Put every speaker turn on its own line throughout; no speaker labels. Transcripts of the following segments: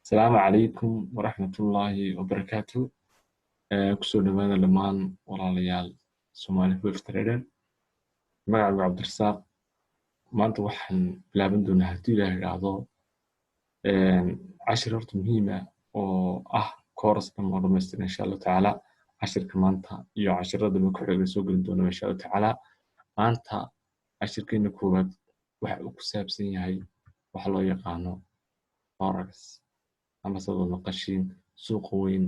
السلام عليكم ورحمة الله وبركاته. kusoo dhawaada dhammaan walaalayaal Somali Web Trader. Magacaygu Cabdirasaaq. Maanta waxaan bilaaban doonaa haddii Ilaahay yiraahdo cashir horta muhiim ah oo ah course dhan oo dhammaystiran insha Allah tacaala. Cashirka maanta iyo cashirada ku xiga soo gelin doona insha Allah tacaala. Maanta cashirkeena koowaad waxa uu ku saabsan yahay waxa loo yaqaano forex ama sidoo maqashiin suuqa weyn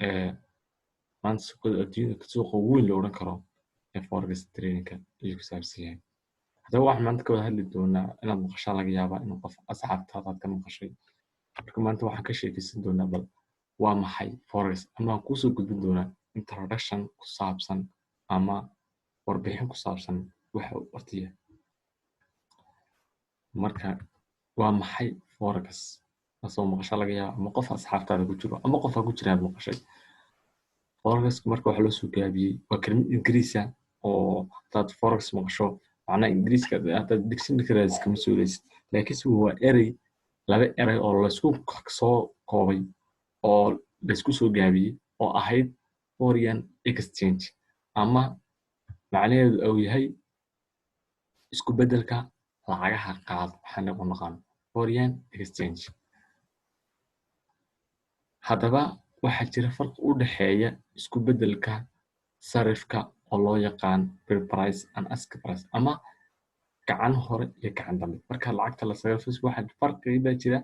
ee maanta suuqada adduunka suuqa weyn loo oran karo ee forex trading-ka ayuu ku saabsan yahay. Haddaba waxaan maanta ka wada hadli doonaa inaad maqashaan laga yaabaa in qof asxaabtaada aad ka maqashay. Marka maanta waxaan ka sheekaysan doonaa bal waa maxay forex ama aan kusoo gudbin doonaa introduction ku saabsan ama warbixin ku saabsan waxa uu hortiya. Marka waa maxay forex asoo maqashaa laga yaabaa ama qof asxaabtaada ku jiro ama qof ku jira maqashay. Forex marka waxa loo soo gaabiyay waa kelmad Ingiriis ah oo dad forex maqasho macna Ingiriiska aad dictionary kama soo leeysid laakiin waa erey laba erey oo la isku soo koobay oo la isku soo gaabiyay oo ahayd foreign exchange ama macnaheedu uu yahay isku beddelka lacagaha qaad waxaan u naqaan foreign exchange. Haddaba waxaa jira farqi u dhaxeeya isku beddelka sarifka oo loo yaqaan bill price and ask price ama gacan hore iyo gacan dambe. Marka lacagta la sarifo waxa farqiga jira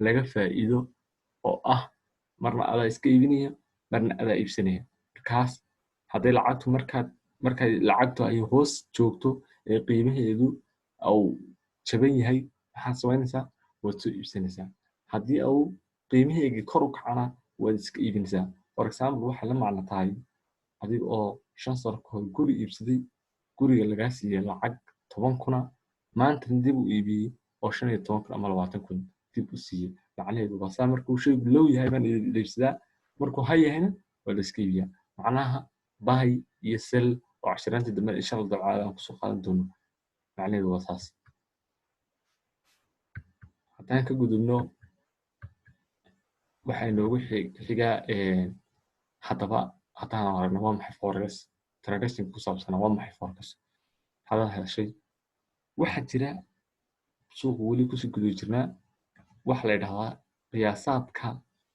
laga faa'iido oo ah marna aad iska iibinaya marna aad iibsanaya. Markaas haddii lacagtu markay lacagtu ay hoos joogto ee qiimaheedu au jaban yahay waxaad samaynaysaa waad soo iibsanaysaa. Haddii uu qiimaheedu kor u kacana waad iska iibinaysaa. For example waxa la macno tahay adiga oo 5 sano ka hor guri iibsaday guriga laga siiyay lacag 10,000 maanta dib u iibiyay oo 15,000 ama 20,000 dib u siiyay. Macnaheedu waa saa markuu shay low yahay baan iibsadaa markuu high yahayna waa la iska iibiyaa. Macnaha buy iyo sell oo cashiraanta dambe insha Allah tacaala aan ku soo qaadan doono. Macnaheedu waa saas. Haddaan ka gudubno waxay noogu xiga haddaba haddaan aragno waa maxay forex trading ku saabsan waa maxay forex hada heshay waxa jira suuq wali ku soo gudo jirnaa waxa la yiraahdaa qiyaasaadka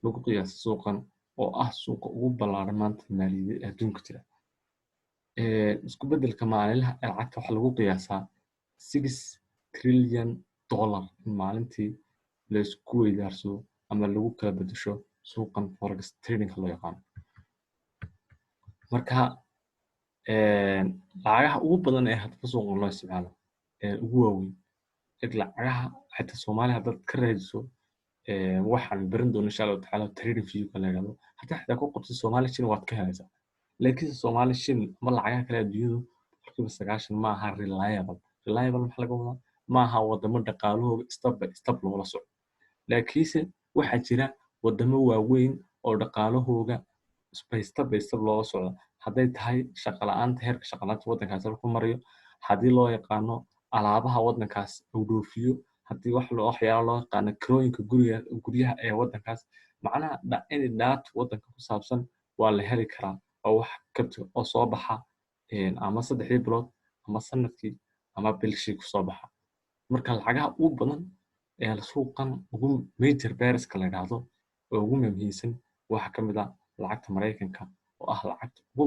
lagu qiyaaso suuqan oo ah suuqa ugu ballaaran maanta maaliyadeed adduunka jira. Isku beddelka maalinlaha ee lacagta waxa lagu qiyaasaa $6 trillion maalintii la isku weydaarsado ama lagu kala bedesho suuqan forex trading loo yaqaan. Marka lacagaha ugu badan ee hadda suuqan loo isticmaalo ugu waaweyn lacagaha xita Soomaaliya hadda ka raadiso waxaan baran doonaa insha Allah tacaala trading view ka leeyahay hatta ku qabto Soomaali shilin waad ka helaysaa laakiin Soomaali shilin ma lacagaha kala adduunyadu 90% ma aha reliable waxa laga wadaa ma aha wadamo dhaqaalahooda step by step loola socdo laakiinse waxa jira wadamo waaweyn oo dhaqaalahooda step by step loola socdo haday tahay shaqo la'aanta heerka shaqo la'aanta wadankaas ku marayo hadii loo yaqaano alaabaha wadankaas uu dhoofiyo hadii waxyaalo loo yaqaano kirooyinka guryaha ee wadankaas macnaha in data wadanka ku saabsan waa la heli karaa oo wax kabto oo soo baxa ama 3 bilood ama sanadkii ama bilshii ku soo baxa. Marka lacagaha ugu badan ee suuqan ugu major pairs ka la yiraahdo oo ugu muhiimsan waxa kamid ah lacagta Mareykanka oo ah lacagta ugu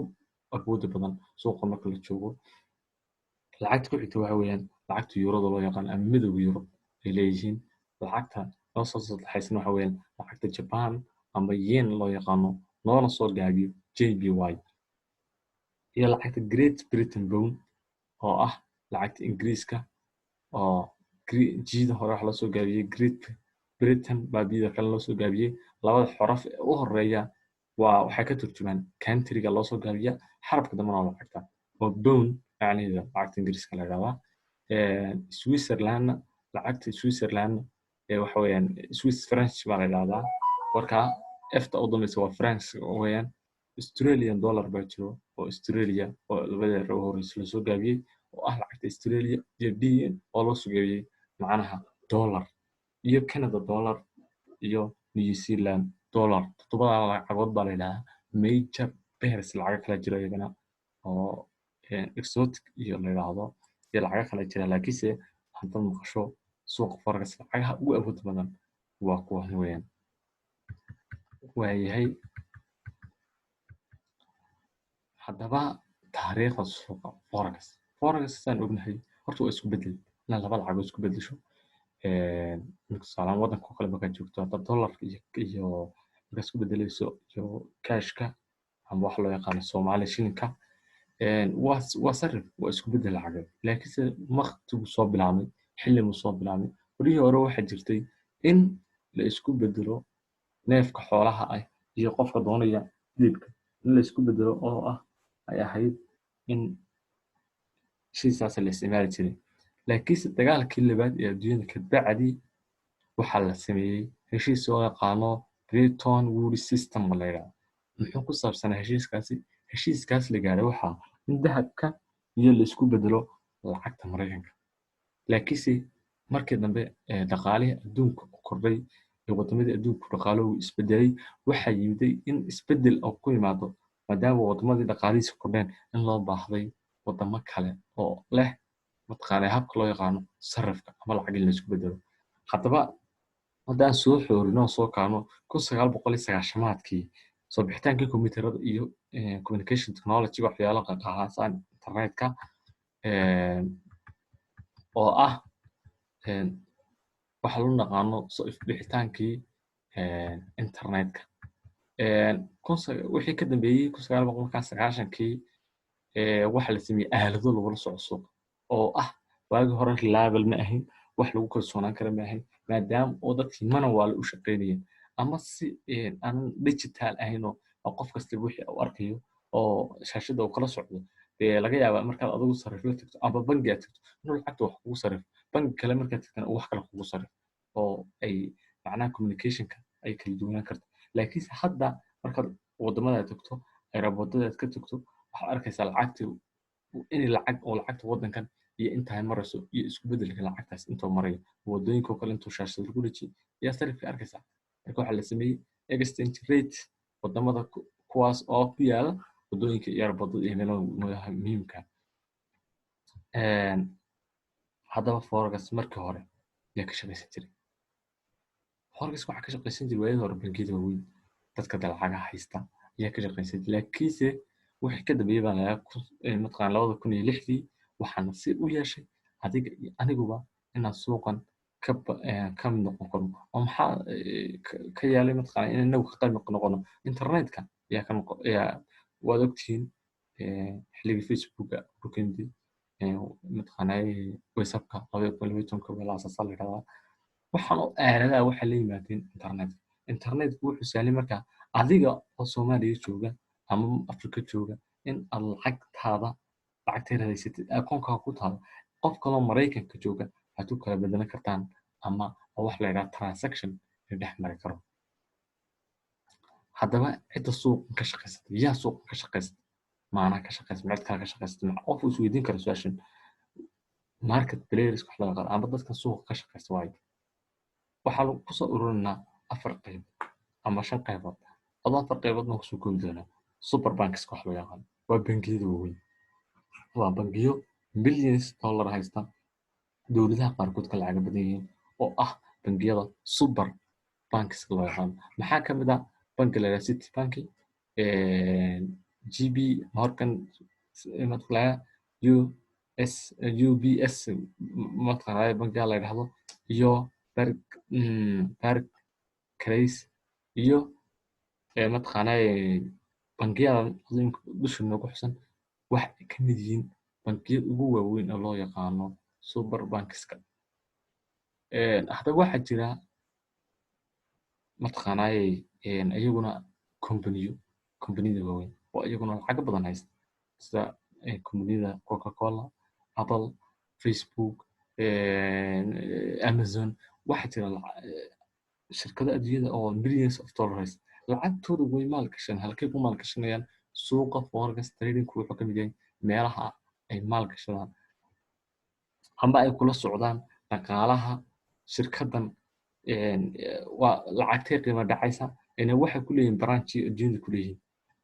awoodda badan suuqa marka la joogo. Lacagta ku xigta waxa weeyaan lacagta Euro-da loo yaqaan ama midowga Europe ay leeyihiin lacagta loo soo saxaysan waxa weeyaan lacagta Japan ama yen loo yaqaano loona soo gaabiyo JPY iyo lacagta Great Britain pound oo ah lacagta Ingiriiska oo jiida hore waxa la soo gaabiyay Great Britain baadida kale loo soo gaabiyay labada xaraf ee u horeeya waxay ka turjumaan country-ga loo soo gaabiya xarafka dambana waa lacagta oo pound macnaheedu lacagta Ingiriiska la yiraahdaa Switzerland lacagta Switzerland waxa weeyaan Swiss franc baa la yiraahdaa marka efta u dambaysa waa francs weeyaan Australian dollar baa jiro oo Australia oo labada horeysa la soo gaabiyay oo ah lacagta Australia iyo DN oo loo soo gaabiyay macnaha dollar iyo Canada dollar iyo New Zealand dollar todobada lacagood baa la yidhahdaa major pairs lacago kala jiro iyagana oo exotic iyo la yidhaahdo iyo lacago kala jira laakiinse haddaad maqasho suuqa forex lacagaha ugu awood badan waa kuwan weeyaan. waayahay haddaba taariikhda suuqa forex saan ognahay horta waa isku bedel ilaa laba lacagood isku bedesho tusaale waddanka oo kale markaad joogto haddaad dollarka iyo markaad isku bedelayso iyo cashka ama waxa loo yaqaano Soomaali shilinka waa sarif waa isku bedel lacageed laakiinse waqtigu soo bilaabmay xilligu soo bilaabmay warihii hore waxaa jirtay in la isku bedelo neefka xoolaha ah iyo qofka doonaya hilibka in la isku bedelo oo ah ay ahayd in shaysaas la isticmaali jiray laakiinse dagaalkii labaad ee adduunyada ka bacdi waxaa la sameeyey heshiis loo yaqaano Bretton Woods System la yidhaahdo muxuu ku saabsanaa heshiiskaas la gaaray waxaa in dahabka iyo la isku bedelo lacagta Mareykanka laakiinse markii dambe dhaqaalihii adduunka kordhay iyo wadamadii adduunka dhaqaaluhu isbedelay waxaa yimiday in isbedel oo ku yimaado maadaama wadamadii dhaqaalihiisa kordheen in loo baahday wadamo kale oo leh mataqaanaa habka loo yaqaano sarifka ama lacag in la isku bedelo haddaba haddaan soo xoorino soo kaano 1990maadkii soo bixitaankii kombiyuutarada iyo communication technology waxyaalaha qaaqaasan internetka oo ah waxa loo naqaano soo bixitaankii internetka wixii ka dambeeyay 1990kii waxa la sameeyay aalado lagu soo suuq oo ah waagi hore reliable ma ahayn wax lagu kalsoonaan karo ma ahayn maadaama oo dadkii manual u shaqeynayeen ama si aan digital ahayn oo qof kasta wixii uu arkayo oo shaashada uu kala socdo laga yaabaa markaad adigu sarifo tagto ama bangi aad tagto inuu lacagta wax kugu sarifo bangi kale markaad tagtana wax kale kugu sarifo oo ay macnaha communicationka ay kala duwanaan karto laakiinse hadda markaad wadamada aad tagto aeroboortada aad ka tagto waxaad arkaysaa lacagtii in lacagta waddankan iyo inta marayso iyo isku bedelka lacagtaas intuu marayo wadooyinka kale intuu shaashada lagu dhajiyo iyo sarifka arkaysaa marka waxa la sameeyay exchange rate wadamada kuwaas oo ku yaala wadooyinka iyo aeroboortada iyo meelaha muhiimka haddaba forex markii hore yaa ka shaqaysan jiray forex waxa ka shaqaysan jiray waayadii hore bangiyada waaweyn dadka lacagaha haysta ayaa ka shaqaysan jiray laakiinse wixii ka dambeeyay baa mataqaan 2006 waxaan si u yeeshay adiga iyo aniguba inaan suuqan ka mid noqon karno oo maxaa ka yeelay mataqaan in inagu ka qayb noqono internetka yaa waad ogtihiin xilligii facebooka rukindi mataqaanaa whatsappka 2012 ilaa asaasa la yidhahdaa waxaan oo aaladaha waxaa la yimaadeen internetku wuxuu sahlay markaa adiga oo Soomaaliya jooga ama Afrika jooga in aad lacagteeda haysatid akoonka ku taal qof kale oo Mareykanka jooga aad ku kala bedelan kartaan ama wax la yiraahdo transaction dhex mari karo haddaba cid suuq ka shaqeysata yaa suuq ka shaqeysata maana ka shaqeysata mid kale ka shaqeysata ma qof uu isweydiin karo su'aashan market players wax la yiraahdo ama dadka suuq ka shaqeysta waxaa lagu soo ururinaa 4 qayb ama 5 qaybood adoo 4 qaybood ma soo koobi doona super banks wax loo yaqaan waa bangiyada waaweyn waa bangiyo billions dollar haysta dowladaha qaarkood ka lacag badan yihiin oo ah bangiyada super banks loo yaqaan maxaa ka mid ah bank la yiraahdo City Bank GB Morgan matqalaya UBS matqalaya bankiga la yiraahdo iyo Barclays iyo matqanay bangiyada dusha noogu xusan wax ka mid yihiin bangiyada ugu waaweyn oo loo yaqaano super bankska hadaba waxa jira matqanay ayaguna kombaniyada waaweyn oo ayaguna lacag badan haysta sida kombaniyada Coca-Cola, Apple, Facebook, Amazon waxa jira shirkado adduunyada oo billions of dollars lacagtooda way maal gashan halkay ku maal gashanayaan suuqa forex trading wuxuu ka mid yahay meelaha ay maal gashadaan ama ay kula socdaan dhaqaalaha shirkadan waa lacagtay qiimo dhacaysa waxay ku leeyihiin branchi adduunyada ku leeyihiin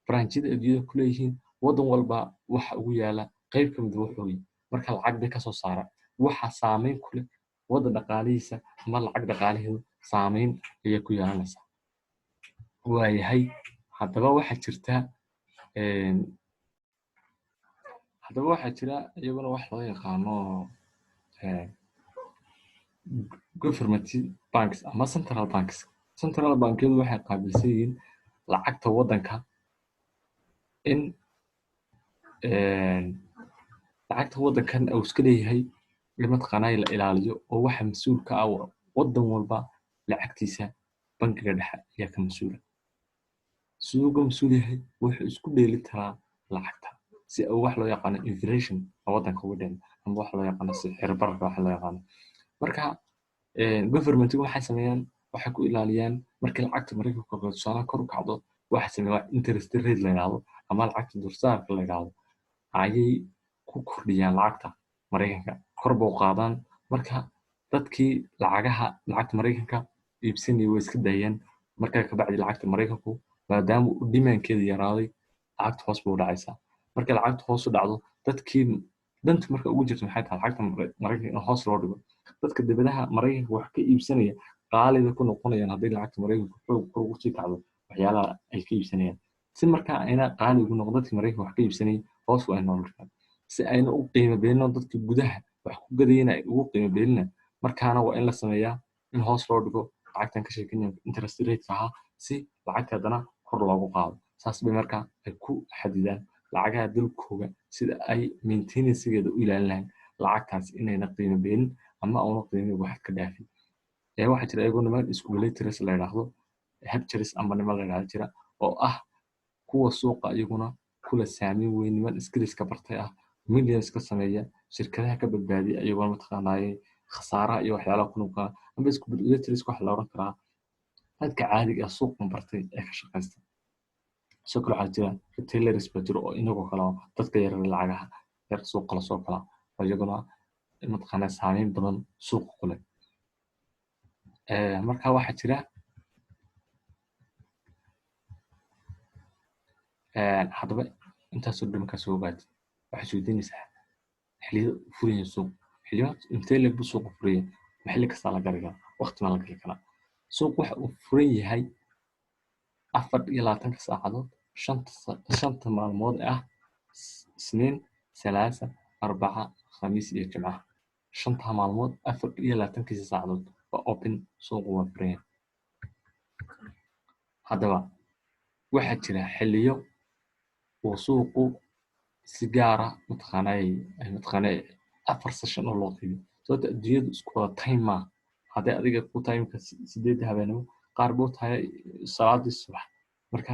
branchida adduunyada ku leeyihiin waddan walba waxa ugu yaala qayb ka mid wuxuu yahay marka lacag bay kasoo saara waxa saameyn ku leh waddan dhaqaalihiisa ama lacag dhaqaaliheedu saameyn ayay ku yeelanaysaa waayahay haddaba waxaa jira iyaguna wax loo yaqaano government banks ama central banks waxay qaabilsan yihiin lacagta waddanka in lacagta waddankan uu iska leeyahay mataqaanaa la ilaaliyo oo waxa mas-uul ka ah waddan walba lacagtiisa bankiga dhexe ayaa ka mas-uula siduu uga mas-uul yahay wuxuu isku dheeli tiraa lacagta si uu wax loo yaqaano inflation waddanka uga dhicin ama wax loo yaqaano sicir bararka wax loo yaqaano marka governmentigu waxay sameeyaan waxay ku ilaaliyaan markii lacagta maraykanka tusaale kor u kacdo waxay sameeyaan interest rate la yiraahdo ama lacagta dulsaarka la yiraahdo ayay ku kordhiyaan lacagta maraykanka kor buu qaadaan marka dadkii lacagta maraykanka iibsanayay way iska daayeen markaa ka bacdi lacagta maraykanku maadaama uu dhimaankeeda yaraaday lacagta hoos buu dhacaysaa marka lacagta hoos u dhacdo dadkii danta marka ugu jirto maxay tahay lacagta maraykanka in hoos loo dhigo dadka dibadaha maraykanka wax ka iibsanaya qaaliga ku noqonayaan haddii lacagta maraykanka xoog kor ugu sii kacdo waxyaalaha ay ka iibsanayaan si marka ayna qaali ugu noqon dadkii maraykanka wax ka iibsanayay hoos waa inoo dhigaan si ayna u qiimo beelino dadka gudaha wax ku gadayna ay ugu qiimo beelina markaana waa in la sameeyaa in hoos loo dhigo lacagtan ka sheekeynaya interest rate ahaa si lacagta haddana kor loogu qaado saas bay markaa ay ku xadidaan lacagaha dalkooga sida ay maintenancegeeda u ilaalin lahayn lacagtaas inayna qiimo beelin ama una qiimo wax ka dhaafin waxaa jira iyagoo niman iskuulators la yidhaahdo hebcharis ama niman la yidhaahdo jira oo ah kuwa suuqa iyaguna kula saameyn weyn niman iskiliska bartay ah millions ka sameeya shirkadaha ka badbaadiya iyagoo mataqaanaaye khasaaraha iyo waxyaalaha ku nuuqa ama iskuulators waxa la oran karaa dadka caadiga ah suuqa bartay ee ka shaqaysta sidoo kale waxaa jira retailers baa jira oo inagoo kale dadka yaryar lacagaha yar suuqa lasoo galaa oo iyaguna mataqaanaa saameyn badan suuqa ku leh marka waxaa jira haddaba intaasoo dhan markaa soo ogaatay waxay isweydiinaysaa xilliyada furaya suuq xilliyaad intee leeg buu suuqa furaya ma xilli kastaa la gali karaa waqti ma la gali karaa suuq waxa uu furan yahay 24 saacadood shanta maalmood ah isniin salaasa arbaca khamiis iyo jimcaha shanta maalmood 24 saacadood waa open suuqu waa furan yahay haddaba waxaa jira xilliyo uu suuqu si gaar ah mataqaanaa 4 session oo loo qiimeeyo sababta adduunyadu isku wada time ma haddii adiga ku timeka 8 habeenimo qaar buu tahay salaadii subax marka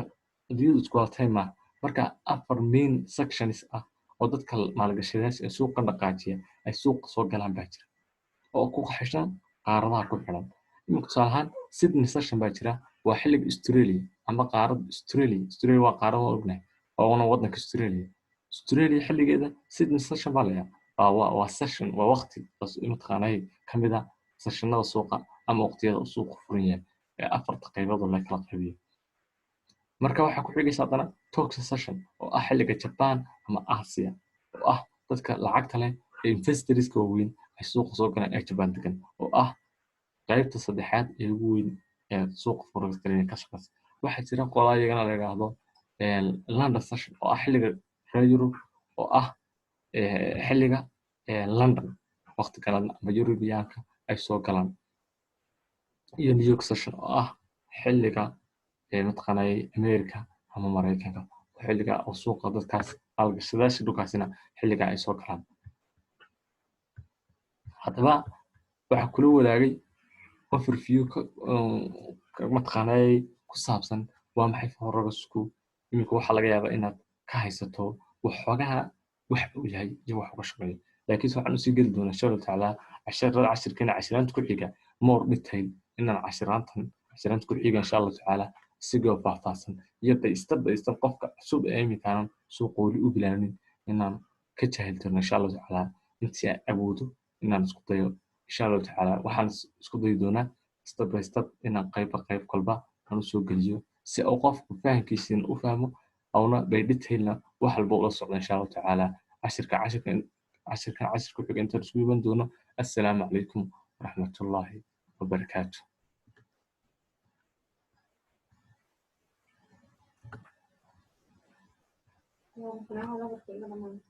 adduunyadu isku wada time ma marka 4 main sections ah oo dadka maalgashadayaasha ee suuqa dhaqaajiya ay suuqa soo galaan baa jira oo ku xishan qaaradaha ku xiran iminka tusaale ahaan Sydney session baa jira waa xilliga Australia ama qaarada Australia waa qaarada ognahay oo waddanka Australia xilligeeda Sydney session baa leeyahay waa session waa waqti mataqaanaa kamid ah sessionada suuqa ama waqtiyada suuqa furan yahay ee 4 qaybood la kala qaybiyo marka waxa ku xigaysa haddana Tokyo session oo ah xilliga Japan ama Asia oo ah dadka lacagta leh ee investorska waaweyn ay suuqa soo galaan ee Japan degan oo ah qaybta saddexaad ee ugu weyn ee suuqa forex ka shaqeysa waxaa jira qolada iyagana la yiraahdo London session oo ah xilliga reer Yurub oo ah xilliga London waqti kale ama Europeanka ay soo galaan iyo New York session oo ah xilliga mataqaanaa America ama Mareykanka xilliga oo suuqa dadkaas maalgashadayaasha dhulkaasina xilliga ay soo galaan haddaba waxaa kula wadaagay overview mataqaanaa ku saabsan waa maxay forex-ku iminka waxaa laga yaabaa inaad ka haysato waxoogaha wax uu yahay iyo wax uga shaqeeyo laakiin waxaan usii geli doonaa insha Allah tacaala cashiraanta ku xiga more detail inaan cashiraanta ku xiga insha Allah tacaala sigoo faahfaahsan iyo step by step qofka cusub ee imikaanan suuqooli u bilaanin inaan ka jahil tirno insha Allah tacaala intii aan awoodo inaan isku dayo insha Allah tacaala waxaan isku dayi doonaa step by step inaan qayb kolba aan usoo geliyo si uu qofku fahankiisina u fahmo awna by detailna wax walba ula socdo insha allahu tacaala cashirka ku xiga intaan isku iman doono assalaamu calaykum waraxmatullaahi wabarakaatu
No, no, no, no, no, no, no.